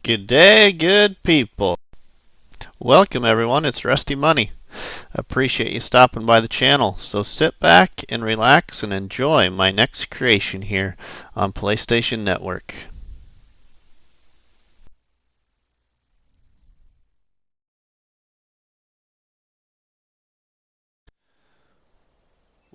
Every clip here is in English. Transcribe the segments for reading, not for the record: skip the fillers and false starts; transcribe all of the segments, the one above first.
Good day, good people. Welcome, everyone. It's Rusty Money. Appreciate you stopping by the channel. So sit back and relax and enjoy my next creation here on PlayStation Network.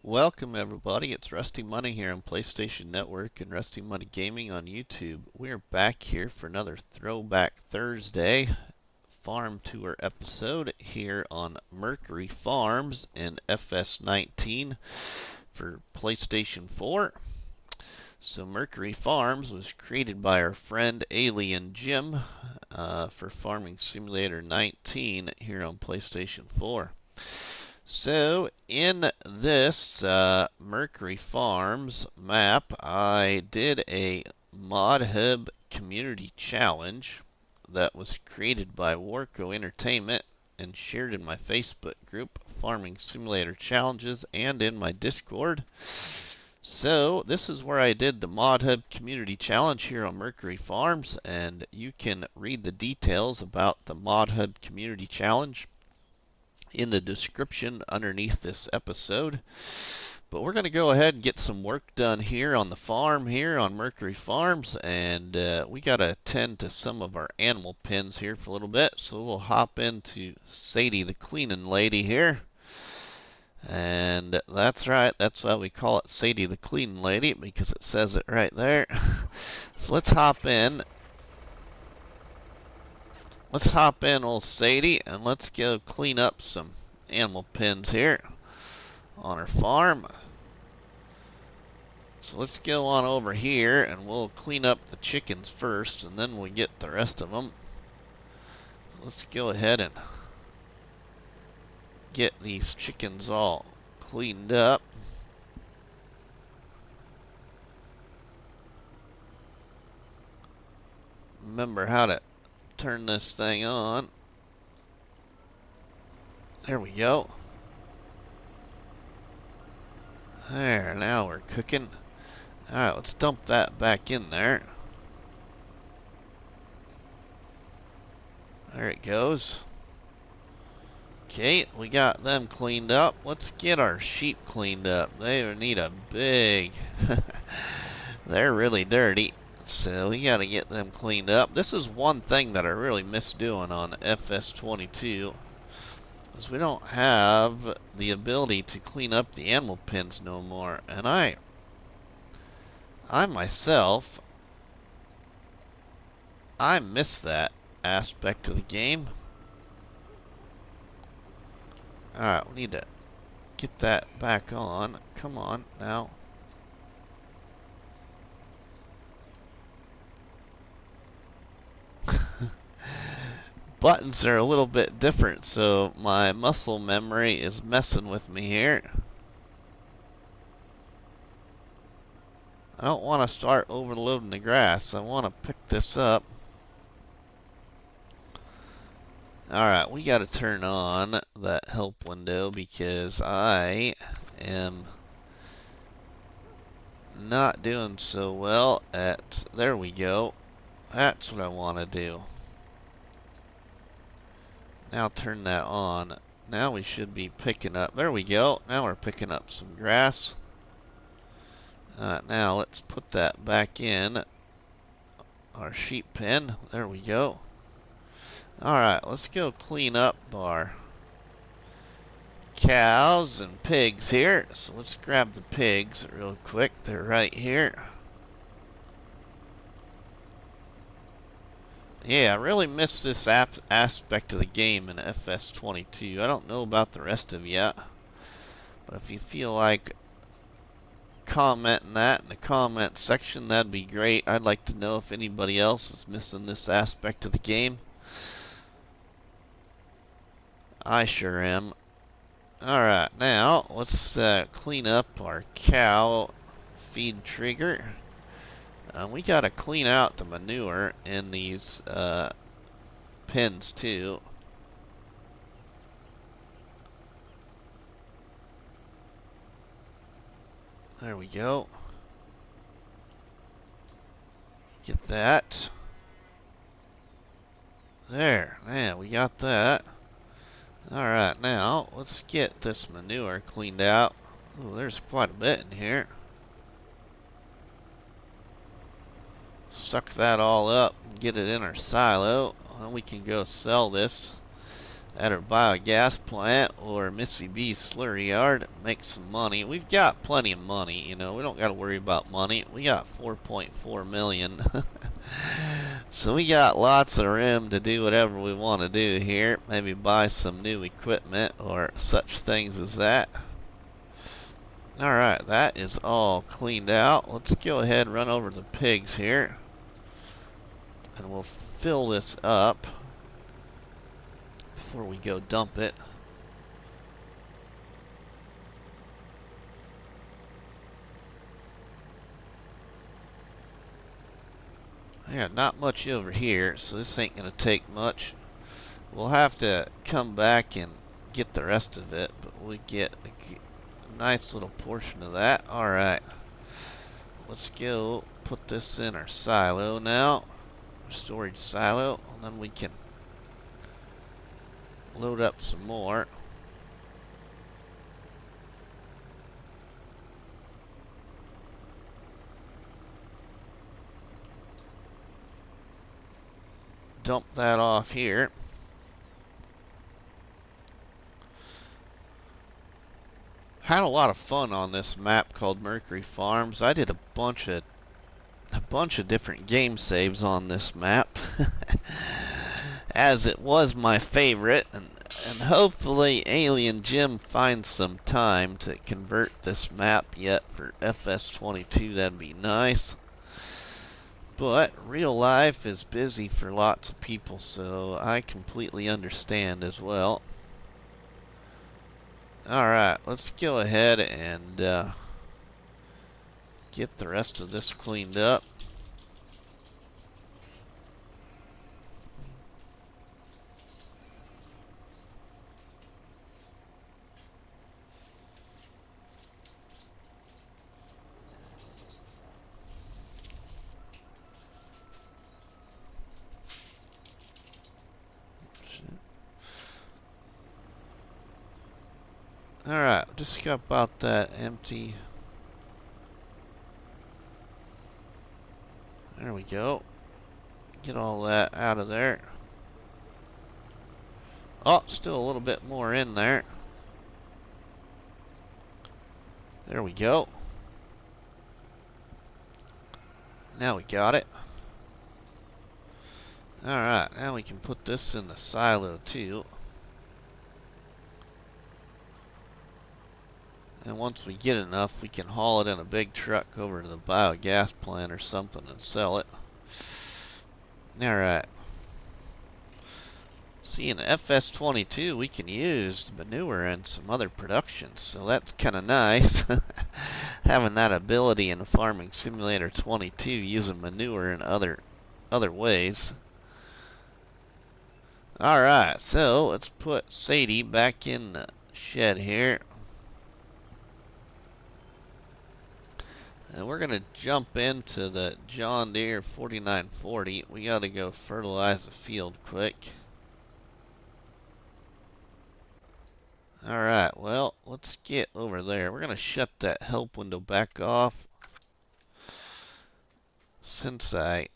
Welcome, everybody. It's Rusty Money here on PlayStation Network and Rusty Money Gaming on YouTube. We're back here for another Throwback Thursday farm tour episode here on Mercury Farms in FS19 for PlayStation 4. So Mercury Farms was created by our friend Alien Jim for Farming Simulator 19 here on PlayStation 4. So in this Mercury Farms map, I did a Mod Hub Community Challenge that was created by Warco Entertainment and shared in my Facebook group, Farming Simulator Challenges, and in my Discord. So this is where I did the Mod Hub Community Challenge here on Mercury Farms, and you can read the details about the Mod Hub Community Challenge in the description underneath this episode. But we're going to go ahead and get some work done here on the farm here on Mercury Farms, and we got to attend to some of our animal pens here for a little bit. So we'll hop into Sadie the cleaning lady here. And that's right, that's why we call it Sadie the cleaning lady, because it says it right there. So let's hop in. Let's hop in, old Sadie, and let's go clean up some animal pens here on our farm. So let's go on over here and we'll clean up the chickens first, and then we'll get the rest of them. Let's go ahead and get these chickens all cleaned up. Remember how to turn this thing on. There we go. There, now we're cooking. Alright, let's dump that back in there. There it goes. Okay, we got them cleaned up. Let's get our sheep cleaned up. They need a big... They're really dirty. So we gotta get them cleaned up. This is one thing that I really miss doing on FS22. Is we don't have the ability to clean up the animal pens no more. And I myself, I miss that aspect of the game. Alright, we need to get that back on. Come on, now. Buttons are a little bit different, so my muscle memory is messing with me here. I don't want to start overloading the grass. I want to pick this up. Alright, we got to turn on that help window because I am not doing so well at... There we go. That's what I want to do. Now turn that on. Now we should be picking up... There we go. Now we're picking up some grass. Now let's put that back in our sheep pen. There we go. Alright, let's go clean up our cows and pigs here. So let's grab the pigs real quick. They're right here. Yeah, I really miss this aspect of the game in FS22. I don't know about the rest of you, but if you feel like commenting that in the comment section, that'd be great. I'd like to know if anybody else is missing this aspect of the game. I sure am. Alright, now let's clean up our cow feed trigger. We gotta clean out the manure in these pens too. There we go. Get that. There, man, we got that. Alright, now let's get this manure cleaned out. Ooh, there's quite a bit in here. Suck that all up and get it in our silo. And we can go sell this at our biogas plant or Missy B's slurry yard and make some money. We've got plenty of money, you know. We don't got to worry about money. We got 4.4 million. So we got lots of room to do whatever we want to do here. Maybe buy some new equipment or such things as that. Alright, that is all cleaned out. Let's go ahead and run over the pigs here. And we'll fill this up before we go dump it. Yeah, not much over here, so this ain't gonna take much. We'll have to come back and get the rest of it, but we get a nice little portion of that. Alright, let's go put this in our silo now, our storage silo, and then we can load up some more. Dump that off here. Had a lot of fun on this map called Mercury Farms. I did a bunch of different game saves on this map, as it was my favorite, and hopefully Alien Jim finds some time to convert this map yet for FS22. That'd be nice. But real life is busy for lots of people, so I completely understand as well. Alright, let's go ahead and get the rest of this cleaned up. Alright, just got about that empty. There we go. Get all that out of there. Oh, still a little bit more in there. There we go. Now we got it. Alright, now we can put this in the silo too. And once we get enough, we can haul it in a big truck over to the biogas plant or something and sell it. Alright. See, in FS22, we can use manure in some other productions, so that's kind of nice. Having that ability in Farming Simulator 22, using manure in other ways. Alright, so let's put Sadie back in the shed here. And we're going to jump into the John Deere 4940. We got to go fertilize the field quick. Alright, well, let's get over there. We're going to shut that help window back off, since I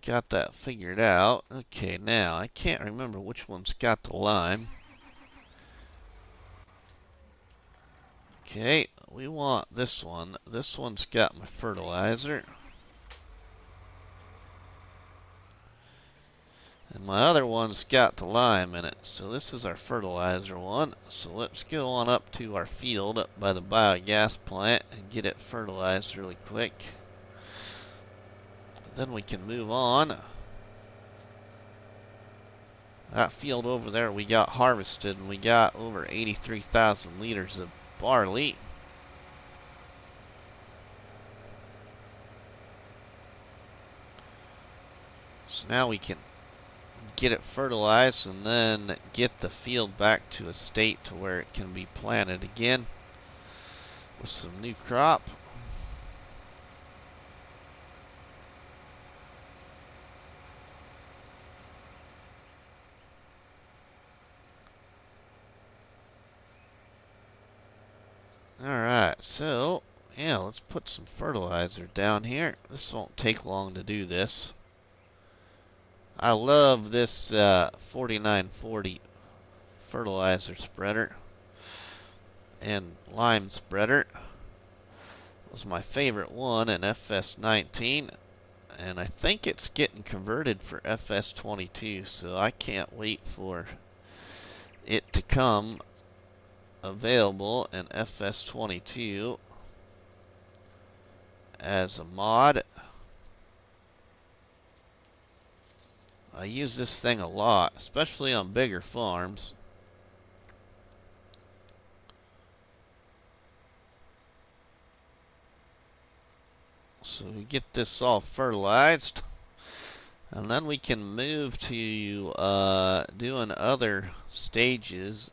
got that figured out. Okay, now, I can't remember which one's got the lime. Okay, we want this one. This one's got my fertilizer. And my other one's got the lime in it. So this is our fertilizer one. So let's go on up to our field up by the biogas plant and get it fertilized really quick. Then we can move on. That field over there we got harvested, and we got over 83,000 liters of barley. So now we can get it fertilized and then get the field back to a state to where it can be planted again with some new crop. Alright, so, yeah, let's put some fertilizer down here. This won't take long to do this. I love this 4940 fertilizer spreader and lime spreader. It was my favorite one in FS19, and I think it's getting converted for FS22, so I can't wait for it to come available in FS22 as a mod. I use this thing a lot, especially on bigger farms. So we get this all fertilized, and then we can move to doing other stages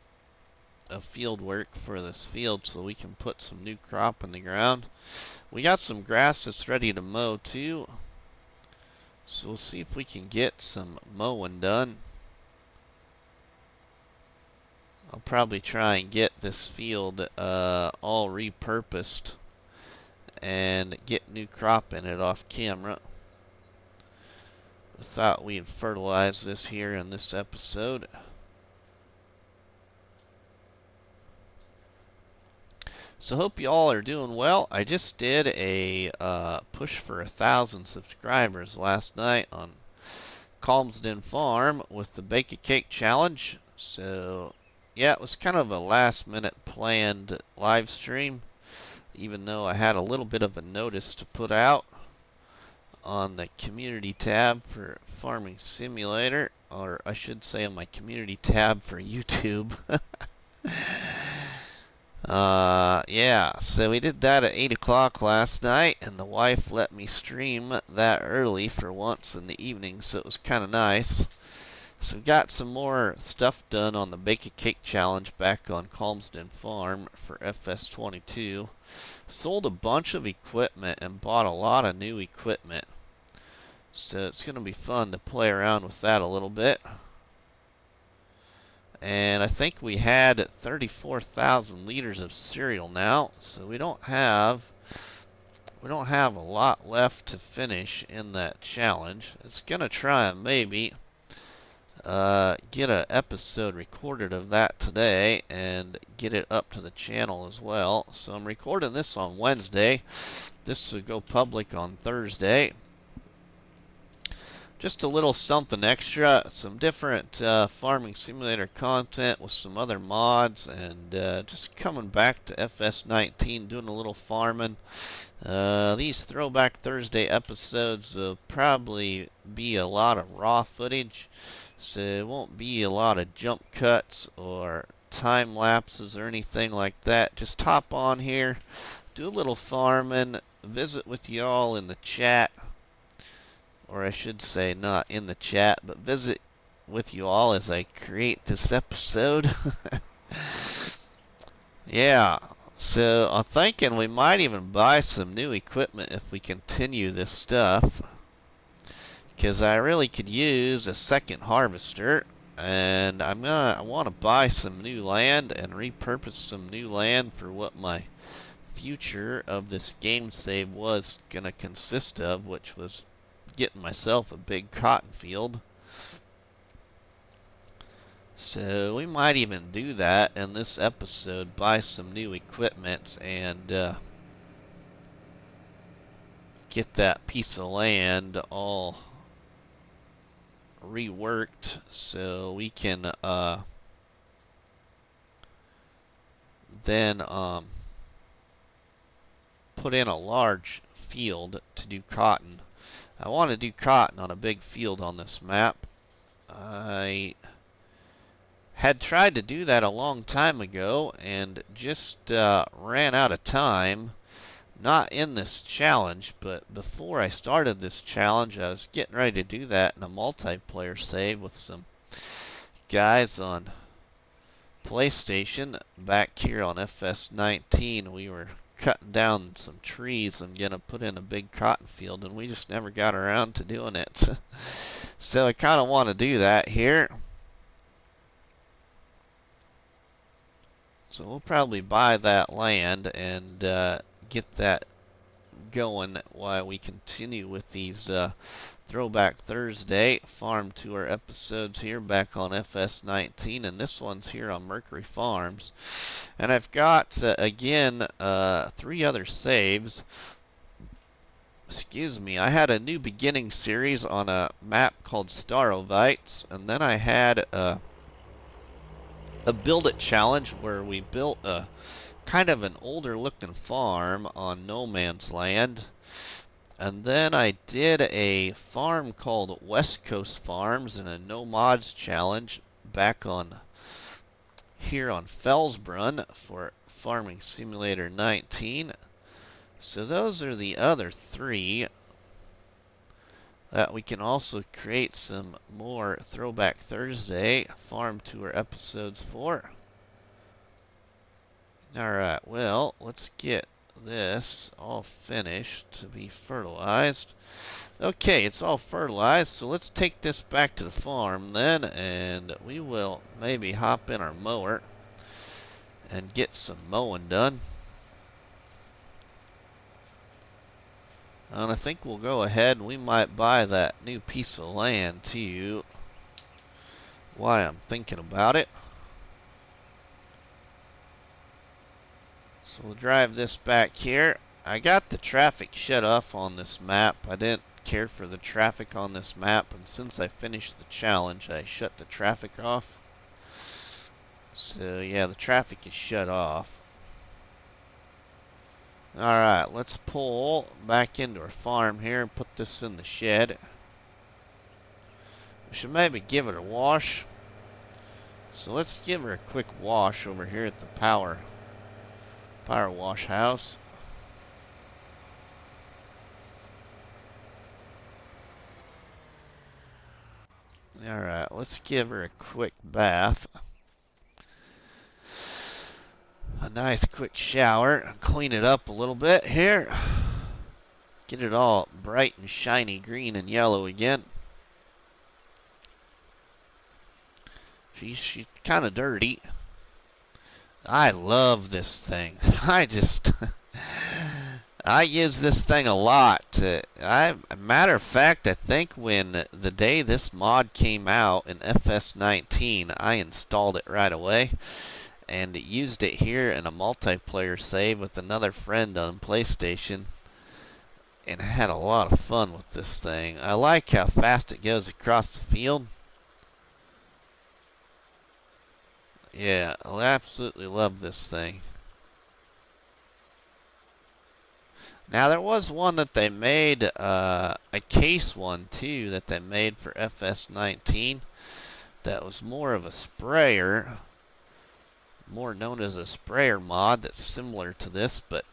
of field work for this field, so we can put some new crop in the ground. We got some grass that's ready to mow too, so we'll see if we can get some mowing done. I'll probably try and get this field all repurposed and get new crop in it off camera. I thought we'd fertilize this here in this episode. So hope you all are doing well. I just did a push for 1,000 subscribers last night on Calmsden Farm with the Bake a Cake Challenge. So yeah, it was kind of a last minute planned live stream, even though I had a little bit of a notice to put out on the community tab for Farming Simulator, or I should say on my community tab for YouTube. Yeah, so we did that at 8 o'clock last night, and the wife let me stream that early for once in the evening, so it was kind of nice. So we got some more stuff done on the Bake a Cake Challenge back on Calmsden Farm for FS22. Sold a bunch of equipment and bought a lot of new equipment. So it's going to be fun to play around with that a little bit. And I think we had 34,000 liters of cereal now, so we don't have a lot left to finish in that challenge. It's gonna try and maybe get an episode recorded of that today and get it up to the channel as well. So I'm recording this on Wednesday. This will go public on Thursday. Just a little something extra, some different Farming Simulator content with some other mods, and just coming back to FS19, doing a little farming. These Throwback Thursday episodes will probably be a lot of raw footage, so it won't be a lot of jump cuts or time lapses or anything like that. Just hop on here, do a little farming, visit with y'all in the chat. Or I should say not in the chat, but visit with you all as I create this episode. Yeah, so I'm thinking we might even buy some new equipment if we continue this stuff, because I really could use a second harvester, and I want to buy some new land and repurpose some new land for what my future of this game save was going to consist of, which was getting myself a big cotton field. So we might even do that in this episode, buy some new equipment and get that piece of land all reworked so we can then put in a large field to do cotton. I want to do cotton on a big field on this map. I had tried to do that a long time ago and just ran out of time. Not in this challenge, but before I started this challenge, I was getting ready to do that in a multiplayer save with some guys on PlayStation. Back here on FS19, we were cutting down some trees and gonna put in a big cotton field, and we just never got around to doing it. So I kind of want to do that here. So we'll probably buy that land and get that going while we continue with these Throwback Thursday farm tour episodes here back on FS19, and this one's here on Mercury Farms. And I've got, again, 3 other saves. Excuse me, I had a new beginning series on a map called Starovites, and then I had a build it challenge where we built a kind of an older looking farm on no man's land. And then I did a farm called West Coast Farms in a no mods challenge back on here on Fellsbrunn for Farming Simulator 19. So those are the other 3 that we can also create some more Throwback Thursday farm tour episodes for. Alright, well, let's get this all finished to be fertilized. Okay, it's all fertilized, so let's take this back to the farm then, and we will maybe hop in our mower and get some mowing done. And I think we'll go ahead and we might buy that new piece of land too, while I'm thinking about it. So we'll drive this back here. I got the traffic shut off on this map. I didn't care for the traffic on this map, and since I finished the challenge, I shut the traffic off. So yeah, the traffic is shut off. Alright, let's pull back into our farm here and put this in the shed. We should maybe give it a wash. So let's give her a quick wash over here at the power wash house. Alright, let's give her a quick bath. A nice quick shower. Clean it up a little bit here. Get it all bright and shiny green and yellow again. She's kind of dirty. I love this thing. I use this thing a lot. Matter of fact, I think when the day this mod came out in FS19, I installed it right away and used it here in a multiplayer save with another friend on PlayStation, and I had a lot of fun with this thing. I like how fast it goes across the field. Yeah, I absolutely love this thing. Now there was one that they made, a case one too, that they made for FS19 that was more of a sprayer, more known as a sprayer mod that's similar to this, but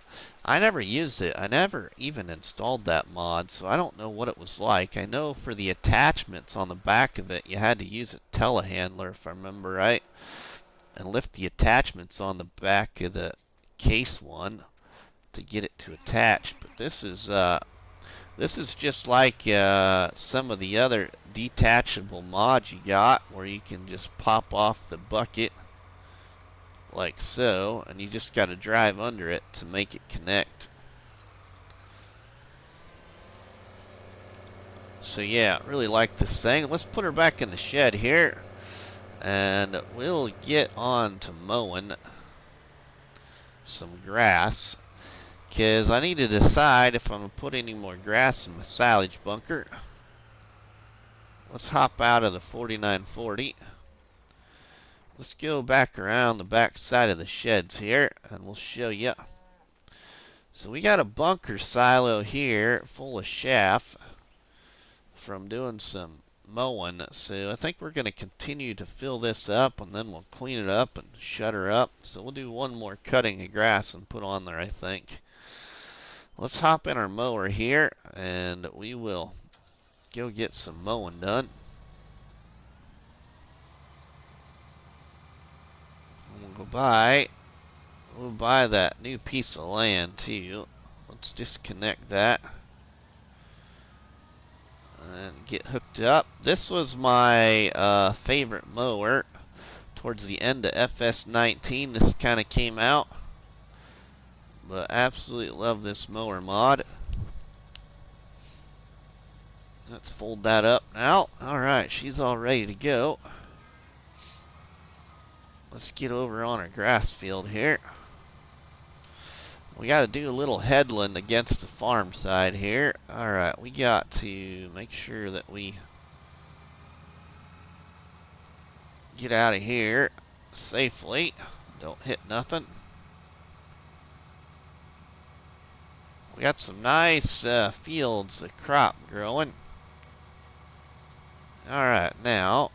I never used it. I never even installed that mod, so I don't know what it was like. I know for the attachments on the back of it, you had to use a telehandler, if I remember right, and lift the attachments on the back of the case one to get it to attach. But this is just like some of the other detachable mods you got, where you can just pop off the bucket like so, and you just got to drive under it to make it connect. So yeah, really like this thing. Let's put her back in the shed here, and we'll get on to mowing some grass, because I need to decide if I'm going to put any more grass in my silage bunker. Let's hop out of the 4940. Let's go back around the back side of the sheds here, and we'll show you. So we got a bunker silo here full of chaff from doing some mowing. So I think we're going to continue to fill this up, and then we'll clean it up and shut her up. So we'll do one more cutting of grass and put on there, I think. Let's hop in our mower here, and we will go get some mowing done. We'll buy that new piece of land too. Let's disconnect that and get hooked up. This was my favorite mower towards the end of FS19 this kind of came out. But absolutely love this mower mod. Let's fold that up now. Alright, she's all ready to go. Let's get over on our grass field here. We got to do a little headland against the farm side here. Alright, we got to make sure that we get out of here safely. Don't hit nothing. We got some nice fields of crop growing. Alright, now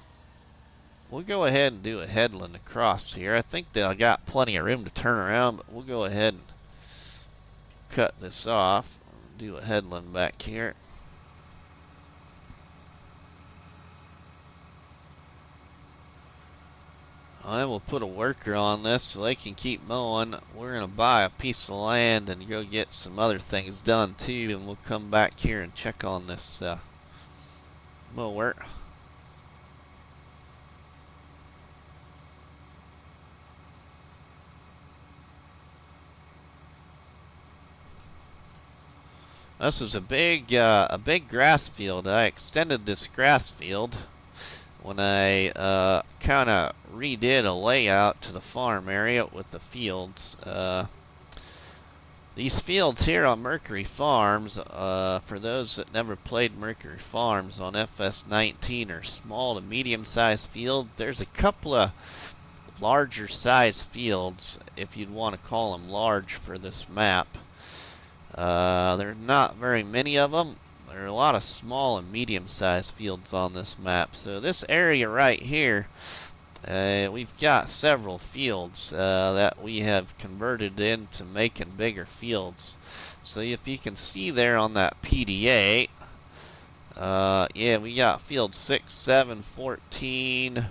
we'll go ahead and do a headland across here. I think they'll got plenty of room to turn around, but we'll go ahead and cut this off. Do a headland back here. And we'll put a worker on this so they can keep mowing. We're going to buy a piece of land and go get some other things done too, and we'll come back here and check on this mower. This is a big grass field. I extended this grass field when I kind of redid a layout to the farm area with the fields. These fields here on Mercury Farms, for those that never played Mercury Farms on FS19, are small to medium-sized fields. There's a couple of larger size fields, if you'd want to call them large for this map. There's not very many of them. There are a lot of small and medium-sized fields on this map. So this area right here, we've got several fields that we have converted into making bigger fields. So if you can see there on that PDA, yeah, we got field 6, 7, 14,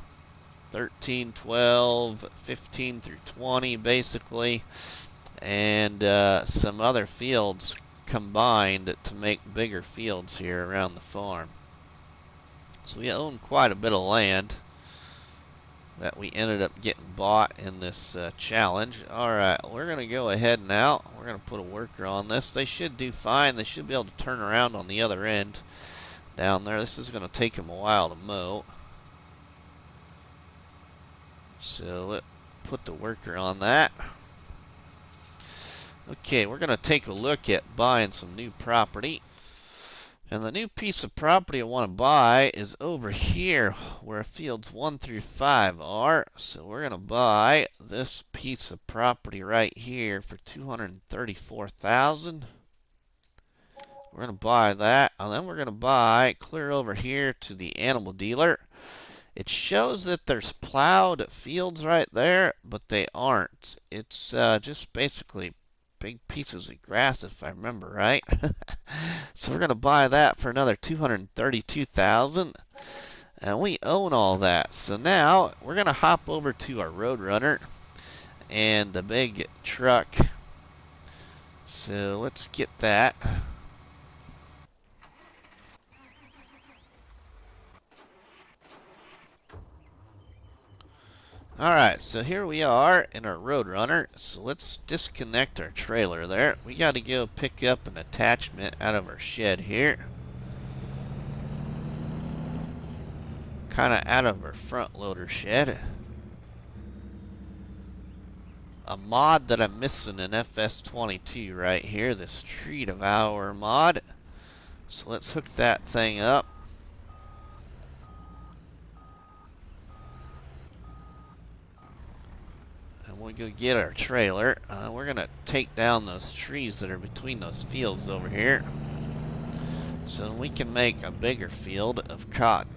13, 12, 15 through 20 basically, and some other fields combined to make bigger fields here around the farm. So we own quite a bit of land that we ended up getting bought in this challenge. Alright, we're going to go ahead now. We're going to put a worker on this. They should do fine. They should be able to turn around on the other end down there. This is going to take them a while to mow. So let's put the worker on that. Okay, we're going to take a look at buying some new property. And the new piece of property I want to buy is over here where fields 1 through 5 are. So we're going to buy this piece of property right here for $234,000. We're going to buy that, and then we're going to buy clear over here to the animal dealer. It shows that there's plowed fields right there, but they aren't. It's just basically big pieces of grass, if I remember right. So we're going to buy that for another $232,000, and we own all that. So now we're going to hop over to our Roadrunner and the big truck. So let's get that. Alright, so here we are in our Roadrunner. So let's disconnect our trailer there. We got to go pick up an attachment out of our shed here. Kind of out of our front loader shed. A mod that I'm missing in FS22 right here, the Street of Our mod. So let's hook that thing up. We'll go get our trailer. We're going to take down those trees that are between those fields over here so we can make a bigger field of cotton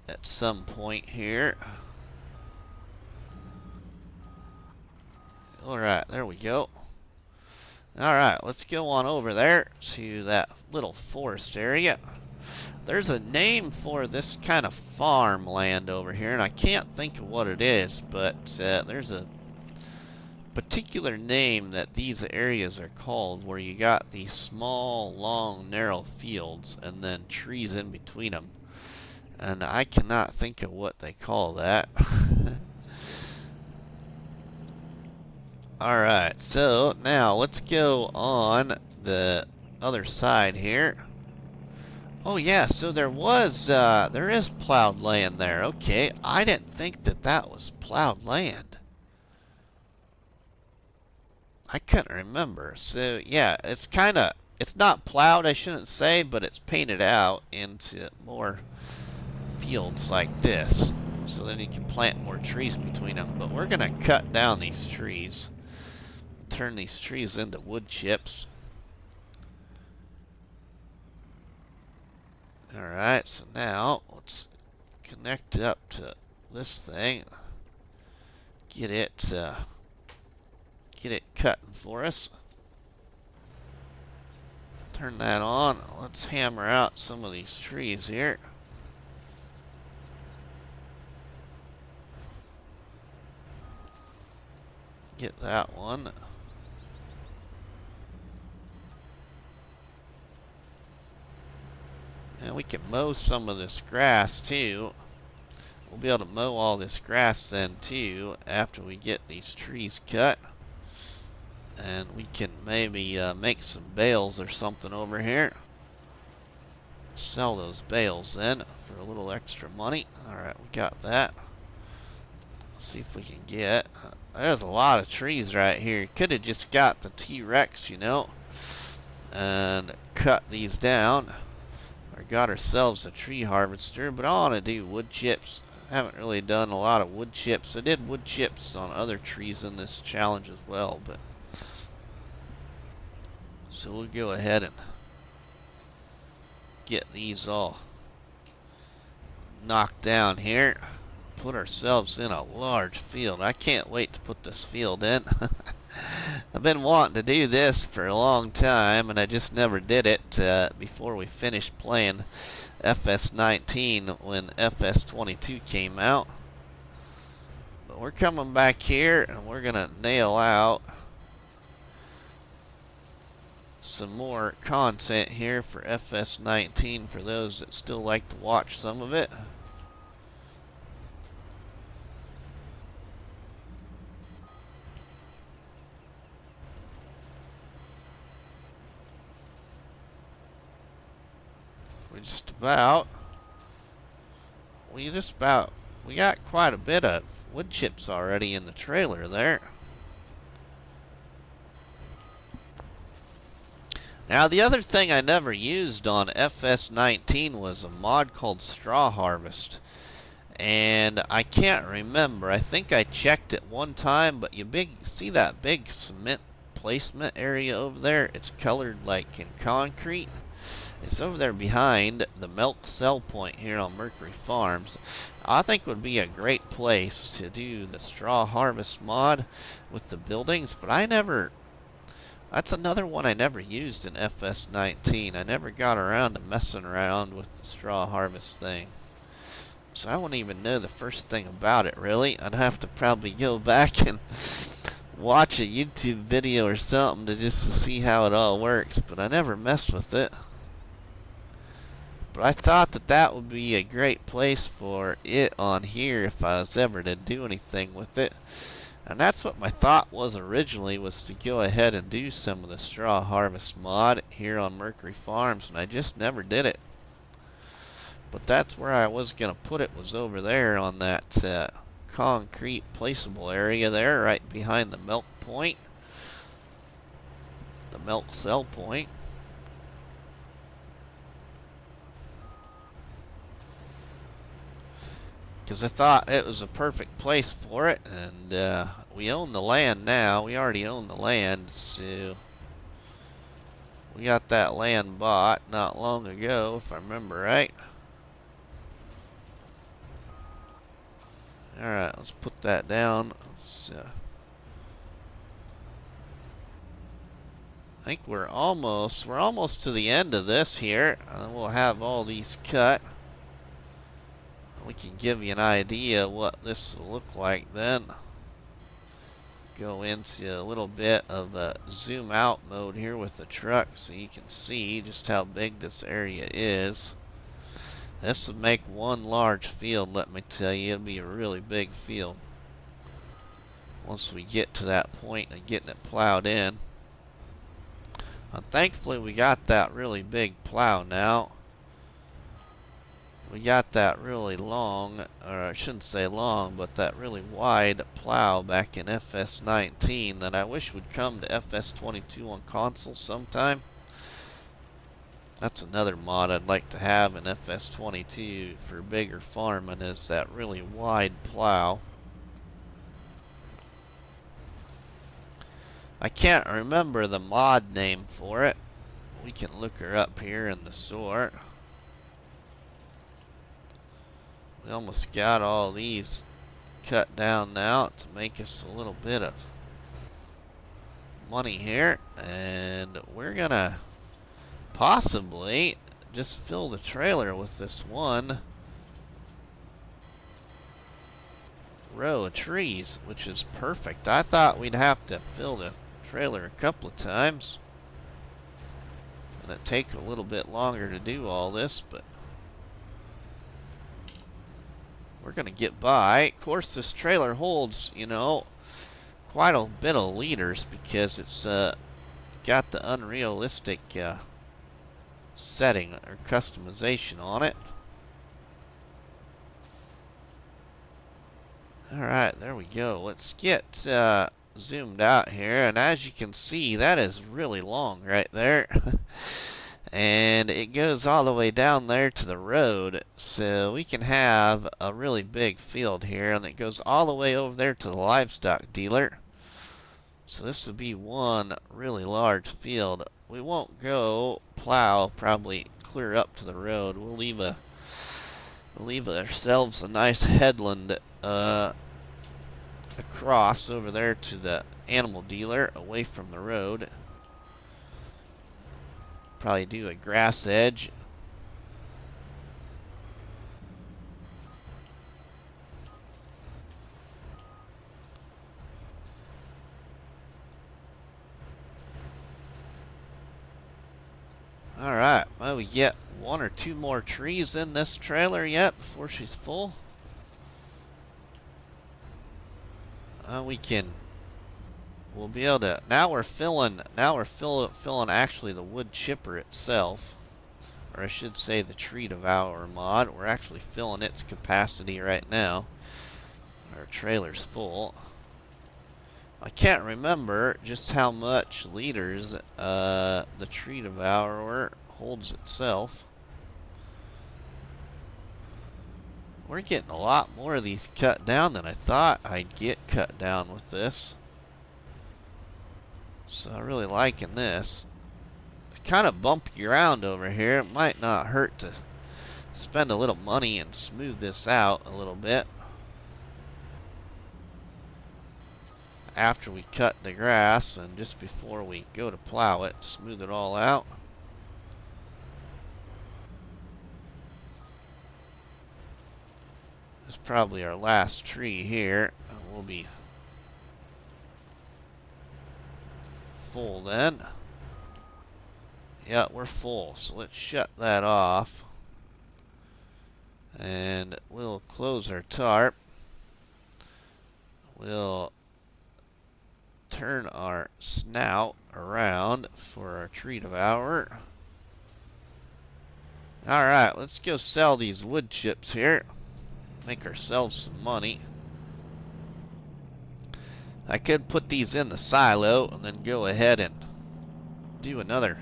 at some point here. Alright, there we go. Alright, let's go on over there to that little forest area. There's a name for this kind of farmland over here, and I can't think of what it is, but there's a particular name that these areas are called, where you got these small, long, narrow fields and then trees in between them. and I cannot think of what they call that. Alright, so now let's go on the other side here. Oh yeah, so there is plowed land there. Okay, I didn't think that that was plowed land. I couldn't remember. So yeah, it's not plowed, I shouldn't say, but it's painted out into more fields like this. So then you can plant more trees between them. But we're going to cut down these trees. Turn these trees into wood chips. Alright, so now let's connect up to this thing. Get it cutting for us. Turn that on. Let's hammer out some of these trees here. Get that one. And we can mow some of this grass too. We'll be able to mow all this grass then too after we get these trees cut. And we can maybe make some bales or something over here. Sell those bales then for a little extra money. Alright, we got that. Let's see if we can get... there's a lot of trees right here. Could have just got the T-Rex, you know, and cut these down. Or got ourselves a tree harvester, but I want to do wood chips. I haven't really done a lot of wood chips. I did wood chips on other trees in this challenge as well, but so we'll go ahead and get these all knocked down here. Put ourselves in a large field. I can't wait to put this field in. I've been wanting to do this for a long time, and I just never did it before we finished playing FS19 when FS22 came out. But we're coming back here, and we're going to nail out some more content here for FS19 for those that still like to watch some of it. We got quite a bit of wood chips already in the trailer there. Now the other thing I never used on FS19 was a mod called Straw Harvest. And I can't remember. I think I checked it one time, but see that big cement placement area over there? It's colored like in concrete. It's over there behind the milk sell point here on Mercury Farms. I think would be a great place to do the straw harvest mod with the buildings, but that's another one I never used in FS19. I never got around to messing around with the straw harvest thing. So I wouldn't even know the first thing about it, really. I'd have to probably go back and watch a YouTube video or something to see how it all works, but I never messed with it. But I thought that would be a great place for it on here if I was ever to do anything with it. And that's what my thought was originally, was to go ahead and do some of the straw harvest mod here on Mercury Farms, and I just never did it. But that's where I was going to put it, was over there on that concrete placeable area there, right behind the milk point. The milk sell point. Because I thought it was a perfect place for it, and we own the land now. We already own the land, so we got that land bought not long ago, if I remember right. Alright, let's put that down. I think we're almost to the end of this here, and we'll have all these cut. We can give you an idea what this will look like then. Go into a little bit of a zoom out mode here with the truck so you can see just how big this area is. This would make one large field, let me tell you. It'll be a really big field once we get to that point of getting it plowed in. Thankfully, we got that really big plow now. We got that really long, or I shouldn't say long, but that really wide plow back in FS19 that I wish would come to FS22 on console sometime. That's another mod I'd like to have in FS22 for bigger farming, is that really wide plow. I can't remember the mod name for it. We can look her up here in the sort. We almost got all these cut down now to make us a little bit of money here, and we're gonna possibly just fill the trailer with this one row of trees, which is perfect. I thought we'd have to fill the trailer a couple of times and it'd take a little bit longer to do all this, but we're gonna get by. Of course, this trailer holds, you know, quite a bit of liters because it's got the unrealistic setting or customization on it. Alright, there we go. Let's get zoomed out here, and as you can see, that is really long right there. And it goes all the way down there to the road, so we can have a really big field here, and it goes all the way over there to the livestock dealer. So this would be one really large field. We won't go plow probably clear up to the road. We'll leave ourselves a nice headland across over there to the animal dealer away from the road. Probably do a grass edge. Alright, well, we get one or two more trees in this trailer yet before she's full. We'll be able to, now we're filling actually the wood chipper itself, or I should say the tree devourer mod. We're actually filling its capacity right now. Our trailer's full. I can't remember just how much liters the tree devourer holds itself. We're getting a lot more of these cut down than I thought I'd get cut down with this. So I'm really liking this. Kind of bumpy ground over here. It might not hurt to spend a little money and smooth this out a little bit after we cut the grass and just before we go to plow it, smooth it all out. This is probably our last tree here. We'll be full then. Yeah, we're full, so let's shut that off. And we'll close our tarp. We'll turn our snout around for our tree devourer. Alright, let's go sell these wood chips here. Make ourselves some money. I could put these in the silo and then go ahead and do another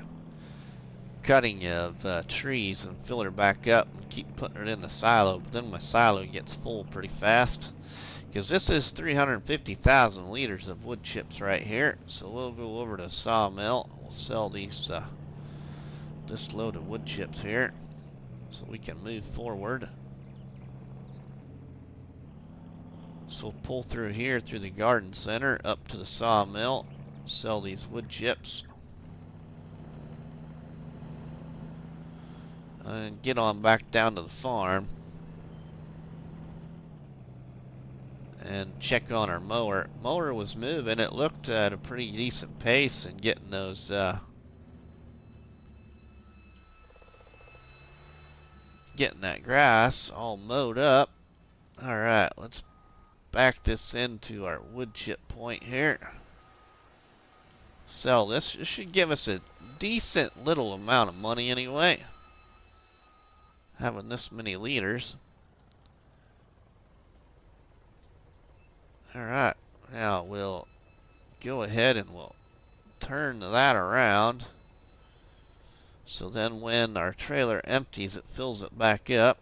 cutting of trees and fill her back up and keep putting it in the silo, but then my silo gets full pretty fast because this is 350,000 liters of wood chips right here. So we'll go over to the sawmill. We'll sell these this load of wood chips here so we can move forward. So we'll pull through here through the garden center up to the sawmill, sell these wood chips, and get on back down to the farm and check on our mower. Mower was moving. It looked at a pretty decent pace and getting getting that grass all mowed up. Alright, let's back this into our wood chip point here. Sell this. This should give us a decent little amount of money anyway. Having this many liters. Alright, now we'll go ahead and we'll turn that around. So then when our trailer empties, it fills it back up.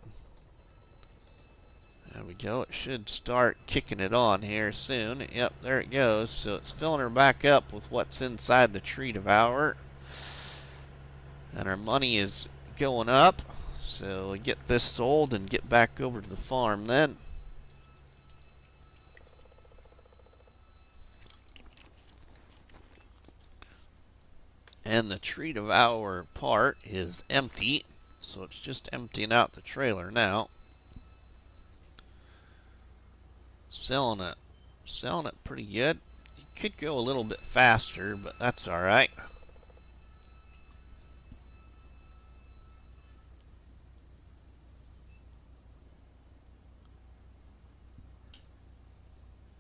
There we go. It should start kicking it on here soon. Yep, there it goes. So it's filling her back up with what's inside the tree devourer. And our money is going up. So we get this sold and get back over to the farm then. And the tree devourer part is empty. So it's just emptying out the trailer now. Selling it pretty good. It could go a little bit faster, but that's alright.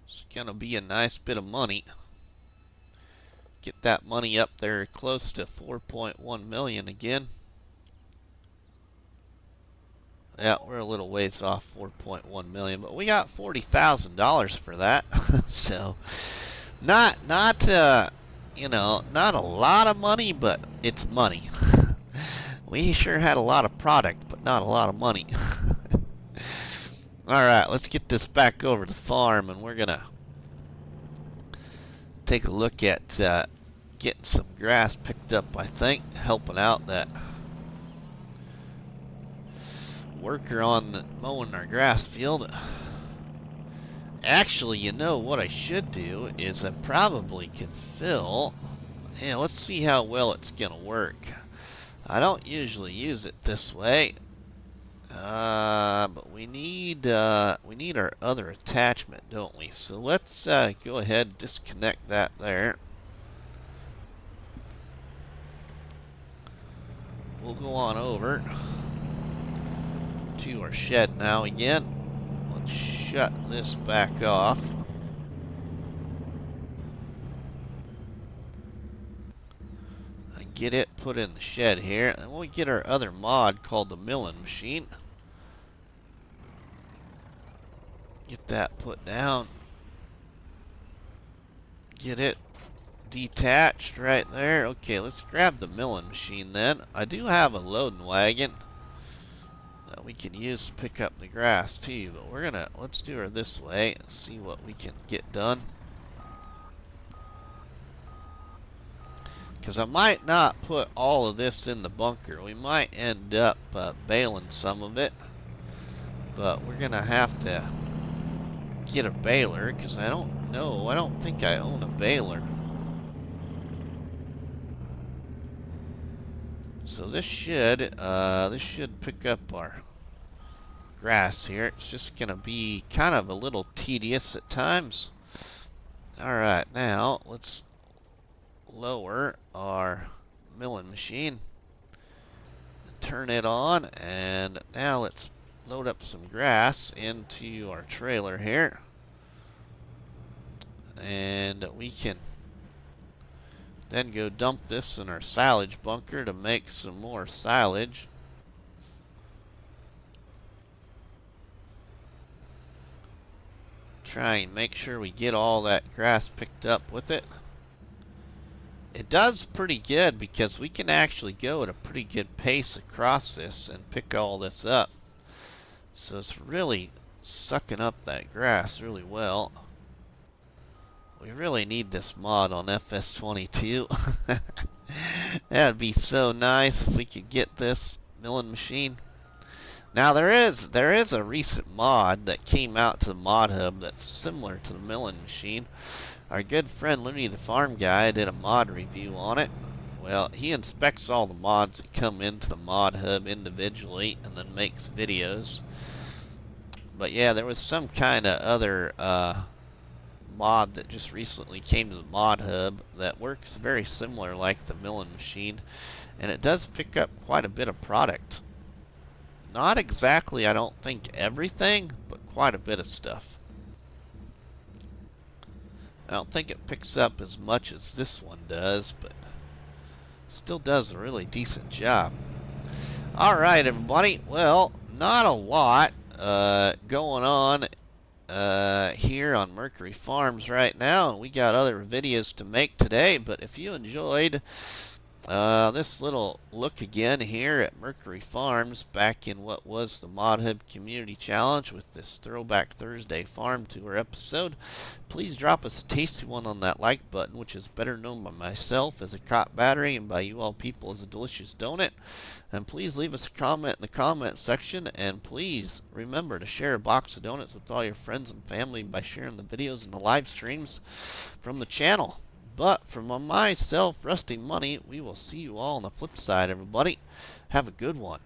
It's gonna be a nice bit of money. Get that money up there close to 4.1 million again. Yeah, we're a little ways off 4.1 million, but we got $40,000 for that. So, not you know, not a lot of money, but it's money. We sure had a lot of product, but not a lot of money. All right, let's get this back over to the farm, and we're gonna take a look at getting some grass picked up. I think helping out that worker on mowing our grass field. Actually, you know what I should do is I probably could fill. Yeah, let's see how well it's gonna work. I don't usually use it this way, but we need our other attachment, don't we? So let's go ahead and disconnect that there. We'll go on over to our shed now again. Let's shut this back off. And get it put in the shed here. And we'll get our other mod called the milling machine. Get that put down. Get it detached right there. Okay, let's grab the milling machine then. I do have a loading wagon that we can use to pick up the grass too, but let's do her this way and see what we can get done. Because I might not put all of this in the bunker. We might end up baling some of it, but we're gonna have to get a baler because I don't think I own a baler. So this should pick up our grass here. It's just gonna be kind of a little tedious at times. Alright, now let's lower our milling machine and turn it on, and now let's load up some grass into our trailer here, and we can then go dump this in our silage bunker to make some more silage. Try and make sure we get all that grass picked up with it. It does pretty good because we can actually go at a pretty good pace across this and pick all this up. So it's really sucking up that grass really well. We really need this mod on FS22. That'd be so nice if we could get this milling machine. Now there is a recent mod that came out to the mod hub that's similar to the milling machine. Our good friend Looney the Farm Guy did a mod review on it. Well, he inspects all the mods that come into the mod hub individually and then makes videos. But yeah, there was some kind of other mod that just recently came to the mod hub that works very similar like the milling machine, and it does pick up quite a bit of product. Not exactly, I don't think, everything, but quite a bit of stuff. I don't think it picks up as much as this one does, but still does a really decent job. Alright, everybody. Well, not a lot going on here on Mercury Farms right now, and we got other videos to make today, but if you enjoyed this little look again here at Mercury Farms back in what was the Mod Hub Community Challenge with this Throwback Thursday Farm Tour episode, please drop us a tasty one on that like button, which is better known by myself as a cot battery and by you all people as a delicious donut. And please leave us a comment in the comment section, and please remember to share a box of donuts with all your friends and family by sharing the videos and the live streams from the channel. But from myself, Rusty Money, we will see you all on the flip side, everybody. Have a good one.